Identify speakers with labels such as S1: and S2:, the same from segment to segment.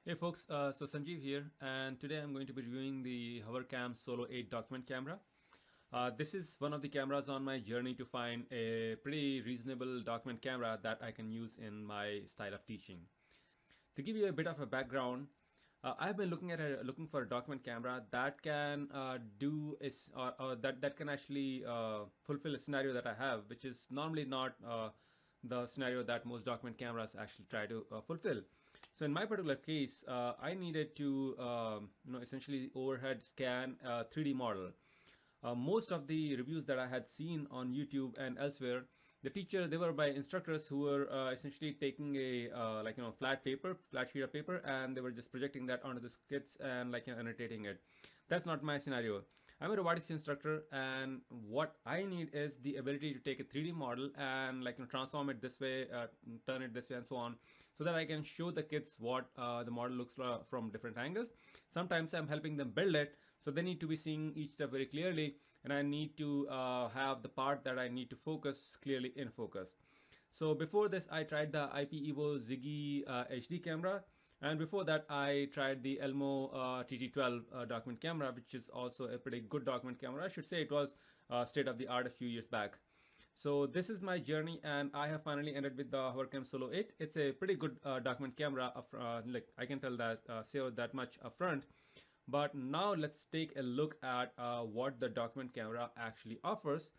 S1: Hey folks, so Sanjeev here, and today I'm going to be reviewing the Hovercam Solo 8 document camera. This is one of the cameras on my journey to find a pretty reasonable document camera that I can use in my style of teaching. To give you a bit of a background, I've been looking for a document camera that can that can actually fulfill a scenario that I have, which is normally not the scenario that most document cameras actually try to fulfill. So in my particular case, I needed to essentially overhead scan a 3D model. Most of the reviews that I had seen on YouTube and elsewhere, they were by instructors who were essentially taking a flat sheet of paper, and they were just projecting that onto the skits and annotating it. That's not my scenario. I'm a robotics instructor, and what I need is the ability to take a 3D model and transform it this way, turn it this way, and so on, so that I can show the kids what the model looks like from different angles. Sometimes I'm helping them build it, so they need to be seeing each step very clearly, and I need to have the part that I need to focus clearly in focus. So before this, I tried the IP Evo Ziggy HD camera, and before that I tried the Elmo TT12 document camera, which is also a pretty good document camera. I should say it was state of the art a few years back. So this is my journey, and I have finally ended with the Hovercam Solo 8. It's a pretty good document camera. I can tell that, say that much upfront. But now let's take a look at what the document camera actually offers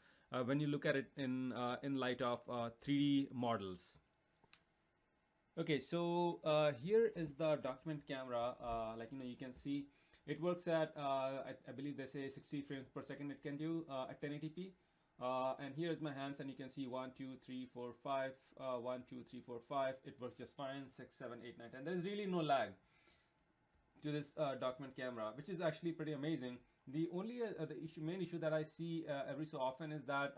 S1: when you look at it in light of 3D models. Okay, so here is the document camera. You can see it works at I believe they say 60 frames per second it can do at 1080p. And here's my hands, and you can see 1 2 3 4 5 1 2 3 4 5. It works just fine. 6 7 8 9 10. There is really no lag to this document camera, which is actually pretty amazing. The only main issue that I see every so often is that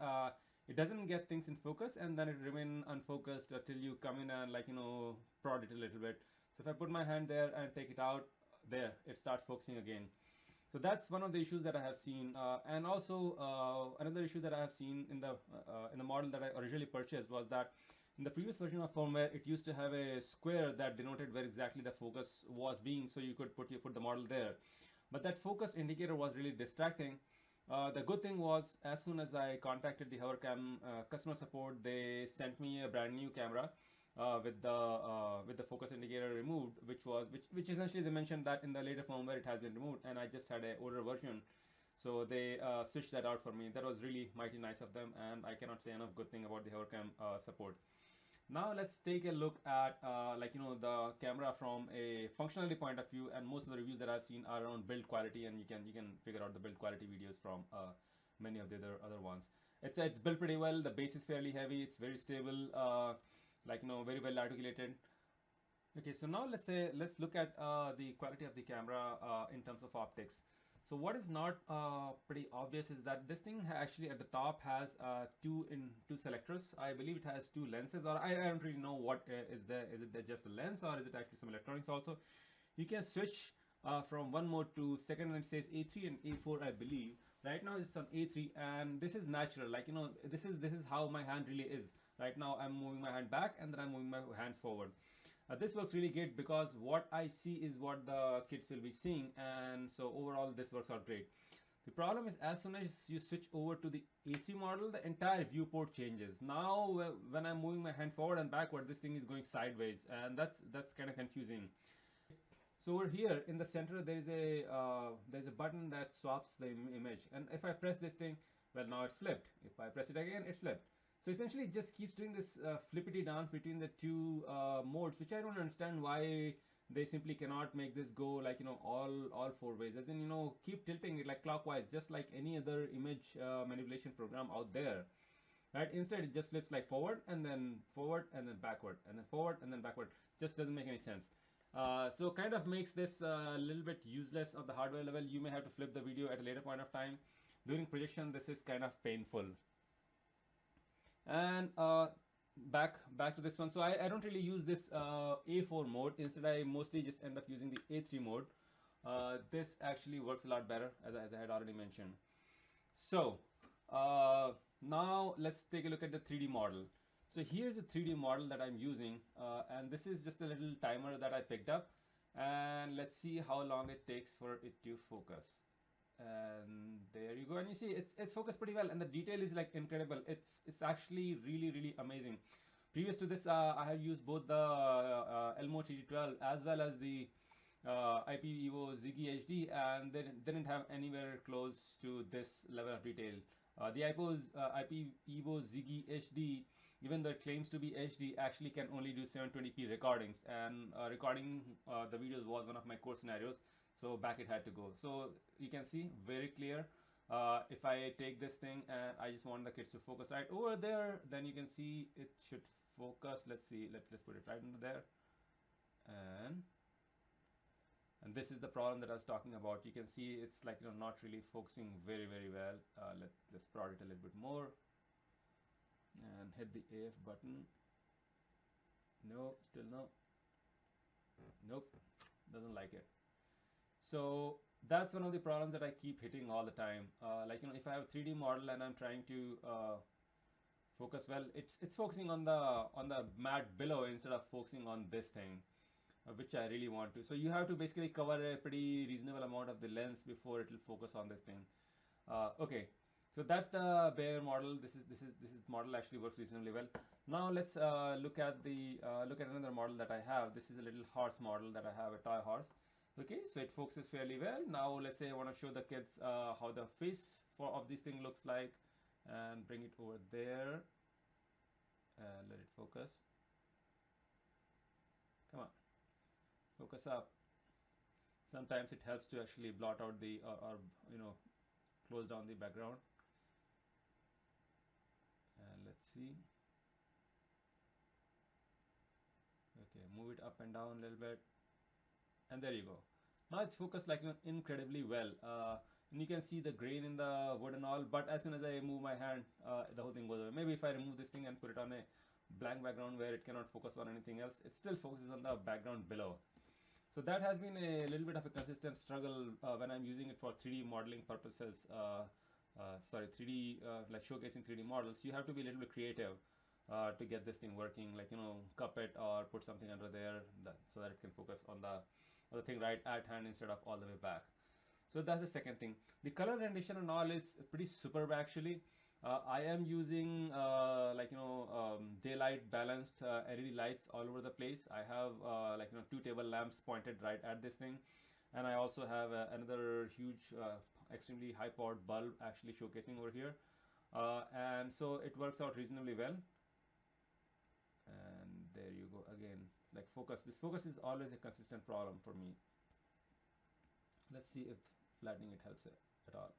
S1: it doesn't get things in focus, and then it remain unfocused till you come in and prod it a little bit. So if I put my hand there and take it out, there it starts focusing again. So that's one of the issues that I have seen, and also another issue that I have seen in the model that I originally purchased was that in the previous version of firmware, it used to have a square that denoted where exactly the focus was being, so you could put the model there. But that focus indicator was really distracting. The good thing was, as soon as I contacted the Hovercam customer support, they sent me a brand new camera with the focus indicator removed, which essentially they mentioned that in the later firmware it has been removed, and I just had an older version, so they switched that out for me. That was really mighty nice of them, and I cannot say enough good thing about the Hovercam support. Now let's take a look at the camera from a functionality point of view, and most of the reviews that I've seen are around build quality, and you can figure out the build quality videos from many of the other ones. It's built pretty well. The base is fairly heavy. It's very stable. Very well articulated. Okay, so now let's look at the quality of the camera in terms of optics. So what is not pretty obvious is that this thing actually at the top has two selectors. I believe it has two lenses, or I don't really know what is there. Is it just a lens, or is it actually some electronics also? You can switch from one mode to second, and it says A3 and A4, I believe. Right now it's on A3, and this is natural. This is how my hand really is. Right now I'm moving my hand back, and then I'm moving my hands forward. This works really great because what I see is what the kids will be seeing, and so overall this works out great. The problem is, as soon as you switch over to the A3 model, the entire viewport changes. Now when I'm moving my hand forward and backward, this thing is going sideways, and that's kind of confusing. So over here in the center there's a button that swaps the image, and if I press this thing, well, now it's flipped. If I press it again, it's flipped. So essentially it just keeps doing this flippity dance between the two modes, which I don't understand why they simply cannot make this go all four ways, as in keep tilting it like clockwise, just like any other image manipulation program out there, right? Instead it just flips like forward and then backward and then forward and then backward. Just doesn't make any sense. So kind of makes this a little bit useless at the hardware level. You may have to flip the video at a later point of time. During projection this is kind of painful. And back to this one. So I don't really use this A4 mode. Instead I mostly just end up using the A3 mode. This actually works a lot better, as I had already mentioned. So now let's take a look at the 3D model. So here's a 3D model that I'm using, and this is just a little timer that I picked up. and let's see how long it takes for it to focus. And there you go, and you see it's focused pretty well, and the detail is like incredible. It's actually really amazing. Previous to this, I have used both the Elmo TD12 as well as the IP Evo Ziggy HD, and they didn't have anywhere close to this level of detail. The IP Evo Ziggy HD, even though it claims to be HD, actually can only do 720p recordings, and recording the videos was one of my core scenarios, so back it had to go. So you can see very clear. If I take this thing and I just want the kids to focus right over there, then you can see it should focus. Let's see, let's put it right into there, and this is the problem that I was talking about. You can see it's like, not really focusing very well. Let's prod it a little bit more and hit the AF button. No, still no. Nope, doesn't like it. So that's one of the problems that I keep hitting all the time. Like, if I have a 3D model and I'm trying to focus well, it's focusing on the mat below instead of focusing on this thing, which I really want to. So you have to basically cover a pretty reasonable amount of the lens before it will focus on this thing. Okay, so that's the bare model. This model actually works reasonably well. Now let's look at another model that I have. This is a little horse model that I have, a toy horse. Okay, so it focuses fairly well. Now let's say I want to show the kids how the face of this thing looks like, and bring it over there and let it focus. Come on, focus up. Sometimes it helps to actually blot out the or close down the background. And let's see. Okay, move it up and down a little bit, and there you go. Now it's focused like incredibly well, and you can see the grain in the wood and all. But as soon as I move my hand, the whole thing goes away. Maybe if I remove this thing and put it on a blank background where it cannot focus on anything else, it still focuses on the background below. So that has been a little bit of a consistent struggle when I'm using it for 3D modeling purposes. 3D like showcasing 3D models. You have to be a little bit creative to get this thing working. Like, cup it or put something under there so that it can focus on the thing right at hand instead of all the way back. So that's the second thing. The color rendition and all is pretty superb actually. I am using daylight balanced LED lights all over the place. I have 2 table lamps pointed right at this thing, and I also have another huge extremely high powered bulb actually showcasing over here, and so it works out reasonably well. And there you go again, like focus. This focus is always a consistent problem for me. Let's see if flattening it helps it at all.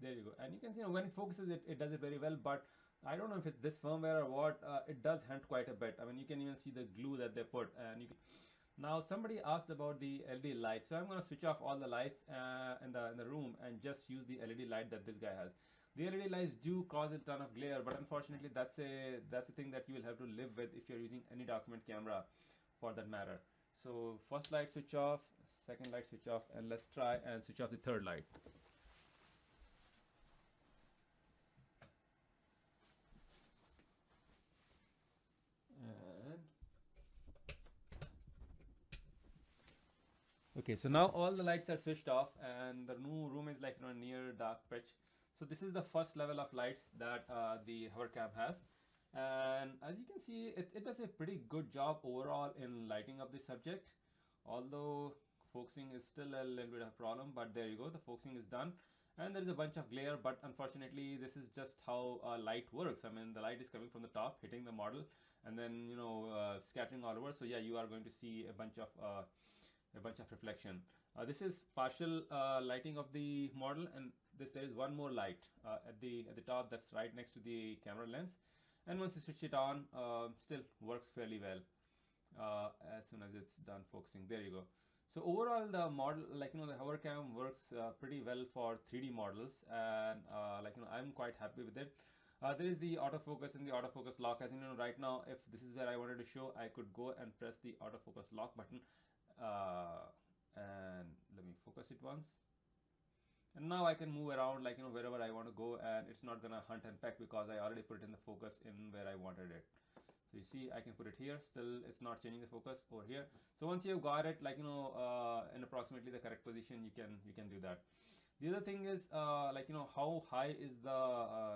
S1: There you go, and you can see when it focuses, it does it very well. But I don't know if it's this firmware or what. It does hint quite a bit. I mean, you can even see the glue that they put, and you can. Now somebody asked about the LED light, so I'm going to switch off all the lights in the room and just use the LED light that this guy has. The LED lights do cause a ton of glare, but unfortunately that's a thing that you will have to live with if you're using any document camera for that matter. So first light switch off, second light switch off, and let's try and switch off the third light. Okay, so now all the lights are switched off and the new room is like near dark pitch. So this is the first level of lights that the Hovercam has, and as you can see, it does a pretty good job overall in lighting up the subject, although focusing is still a little bit of a problem. But there you go, the focusing is done, and there is a bunch of glare, but unfortunately this is just how light works. I mean, the light is coming from the top, hitting the model, and then scattering all over. So yeah, you are going to see a bunch of reflection. This is partial lighting of the model, and there is one more light at the top that's right next to the camera lens, and once you switch it on, still works fairly well as soon as it's done focusing. There you go. So overall the model, the Hovercam works pretty well for 3D models, and I'm quite happy with it. There is the autofocus and the autofocus lock. As you know, right now, if this is where I wanted to show, I could go and press the autofocus lock button, and let me focus it once, and now I can move around wherever I want to go, and it's not gonna hunt and peck because I already put it in the focus in where I wanted it. So So you see, I can put it here. Still, it's not changing the focus over here. So once you've got it, like in approximately the correct position, you can do that. The other thing is how high is the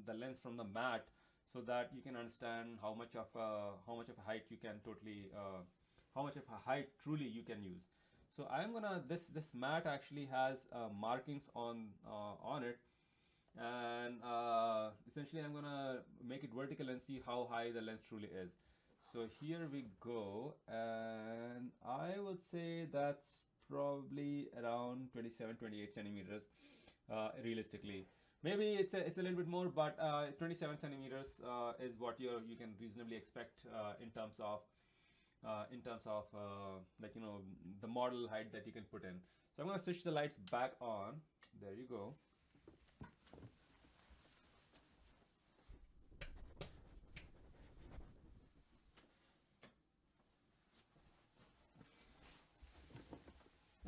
S1: the lens from the mat, so that you can understand how much of a height you can totally how much of a height truly you can use. So I'm gonna this mat actually has markings on it, and essentially I'm gonna make it vertical and see how high the lens truly is. So here we go, and I would say that's probably around 27-28 centimeters realistically. Maybe it's a little bit more, but 27 centimeters is what you can reasonably expect in terms of the model height that you can put in. So I'm going to switch the lights back on. There you go.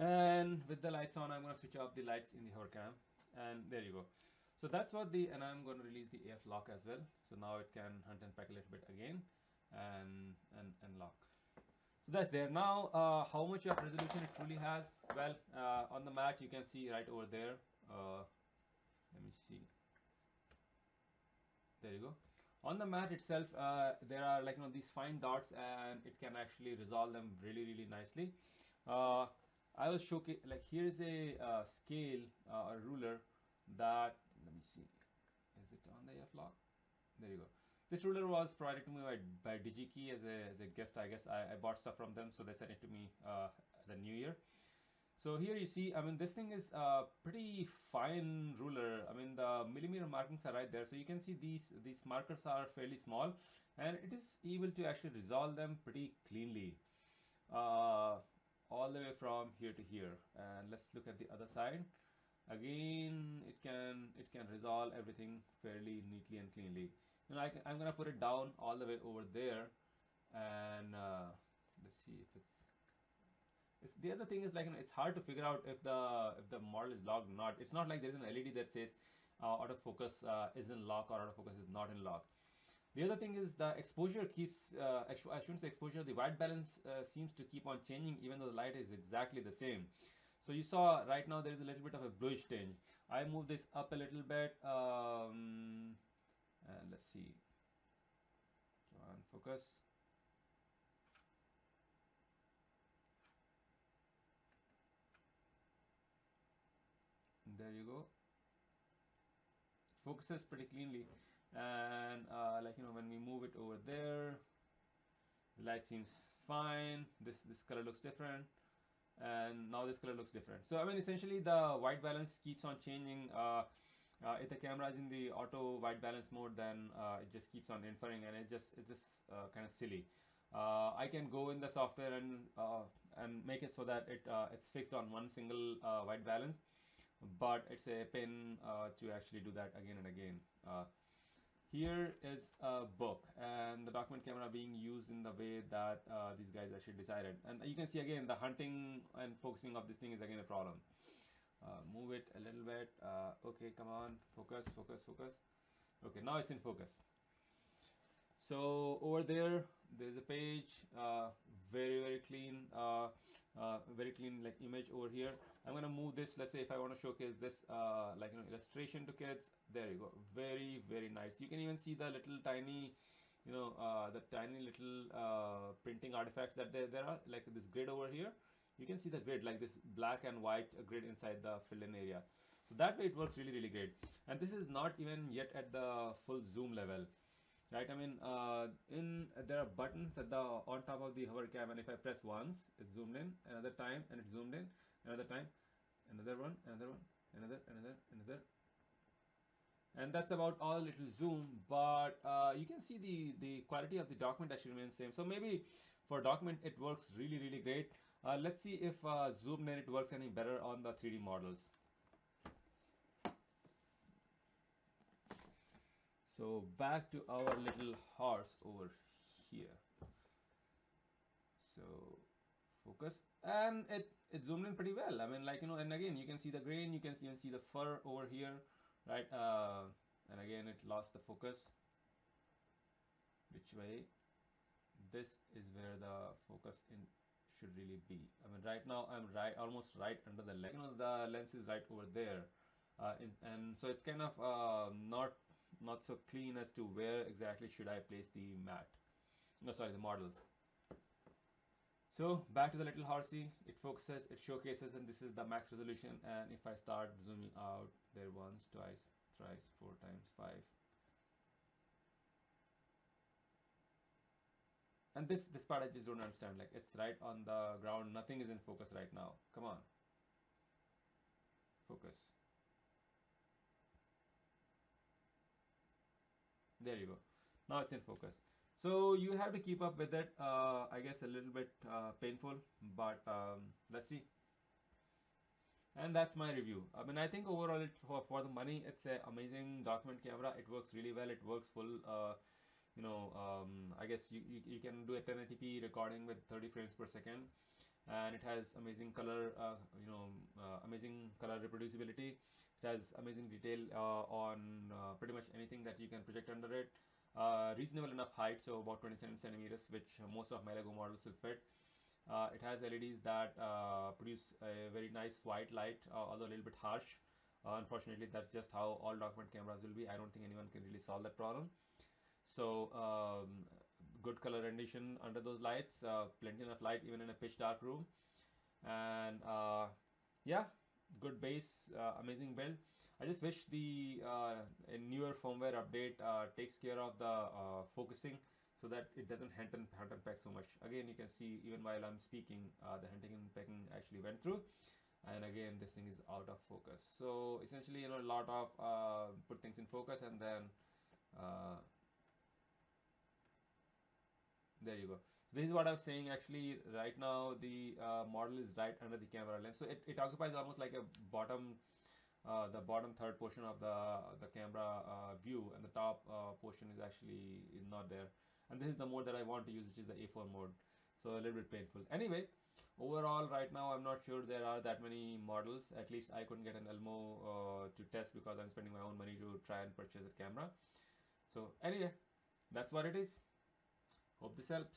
S1: And with the lights on, I'm going to switch off the lights in the Hovercam, and there you go. So that's what and I'm going to release the AF lock as well. So now it can hunt and peck a little bit again, and lock. So that's there. Now, how much of resolution it truly has? Well, on the mat, you can see right over there. Let me see. There you go. On the mat itself, there are these fine dots, and it can actually resolve them really nicely. I will showcase, here is a scale or ruler that, let me see, is it on the AF lock? There you go. This ruler was provided to me by DigiKey as a gift, I guess. I bought stuff from them, so they sent it to me the new year. So here you see, I mean, this thing is a pretty fine ruler. I mean, the millimeter markings are right there. So you can see these markers are fairly small, and it is able to actually resolve them pretty cleanly. All the way from here to here. And let's look at the other side. Again, it can resolve everything fairly neatly and cleanly. You know, I'm gonna put it down all the way over there, and let's see if it's the other thing is it's hard to figure out if the model is locked or not. It's not like there is an LED that says autofocus is in lock or autofocus is not in lock. The other thing is the exposure keeps, I shouldn't say exposure, the white balance seems to keep on changing even though the light is exactly the same. So you saw right now there is a little bit of a bluish tinge. I move this up a little bit, and let's see, on focus. And there you go. It focuses pretty cleanly. And when we move it over there, the light seems fine. This color looks different, and now this color looks different. So I mean, essentially the white balance keeps on changing. If the camera is in the auto white balance mode, then it just keeps on inferring, and it's just kind of silly. I can go in the software and make it so that it's fixed on one single white balance, but it's a pain to actually do that again and again. Here is a book, and the document camera being used in the way that these guys actually decided. And you can see again the hunting and focusing of this thing is again a problem. Move it a little bit. Okay, come on, focus. Okay, now it's in focus. So over there's a page, very clean, very clean image over here. I'm gonna move this. Let's say if I want to showcase this illustration to kids, there you go. Very nice. You can even see the little tiny, the tiny little printing artifacts that there are, like this grid over here. You can see the grid, like this black and white grid inside the filled-in area. So that way it works really great. And this is not even yet at the full zoom level, right? I mean, there are buttons at on top of the Hovercam, and if I press once, it's zoomed in. Another time, and it's zoomed in. Another time, another one, another, and that's about all it will zoom. But you can see the quality of the document actually remains same. So maybe for document it works really great. Let's see if zoomed in it works any better on the 3D models. So back to our little horse over here. So focus, and it zoomed in pretty well. I mean, and again you can see the grain, you can even see the fur over here, right? And again it lost the focus. which way. This is where the focus in should really be. I mean, right now I'm right, almost right under the lens. You know, the lens is right over there, and so it's kind of not so clean as to where exactly should I place the mat. No, sorry, the models. So back to the little horsey, it focuses, it showcases, and this is the max resolution. And if I start zooming out there once, twice, thrice, 4 times, 5, and this part I just don't understand. Like, it's right on the ground, nothing is in focus right now. Come on, focus. There you go. Now it's in focus. So you have to keep up with it. I guess a little bit painful, but let's see. And that's my review. I mean, I think overall, for the money, it's an amazing document camera. It works really well. It works full. I guess you can do a 1080p recording with 30 frames per second, and it has amazing color. Amazing color reproducibility. It has amazing detail on pretty much anything that you can project under it. Reasonable enough height, so about 27 centimeters, which most of my Lego models will fit. It has LEDs that produce a very nice white light, although a little bit harsh. Unfortunately, that's just how all document cameras will be. I don't think anyone can really solve that problem. So good color rendition under those lights, plenty enough light even in a pitch dark room, and yeah, good base, amazing build. I just wish the a newer firmware update takes care of the focusing, so that it doesn't hunt and peck so much. Again, you can see even while I'm speaking, the hunting and pecking actually went through, and again this thing is out of focus. So essentially, a lot of put things in focus, and then there you go. So this is what I was saying. Actually, right now the model is right under the camera lens, so it occupies almost like a bottom, the bottom third portion of the camera view, and the top portion is actually not there. And this is the mode that I want to use, which is the A4 mode. So a little bit painful. Anyway, overall, right now I'm not sure there are that many models. At least I couldn't get an Elmo to test because I'm spending my own money to try and purchase a camera. So anyway, that's what it is. Hope this helps.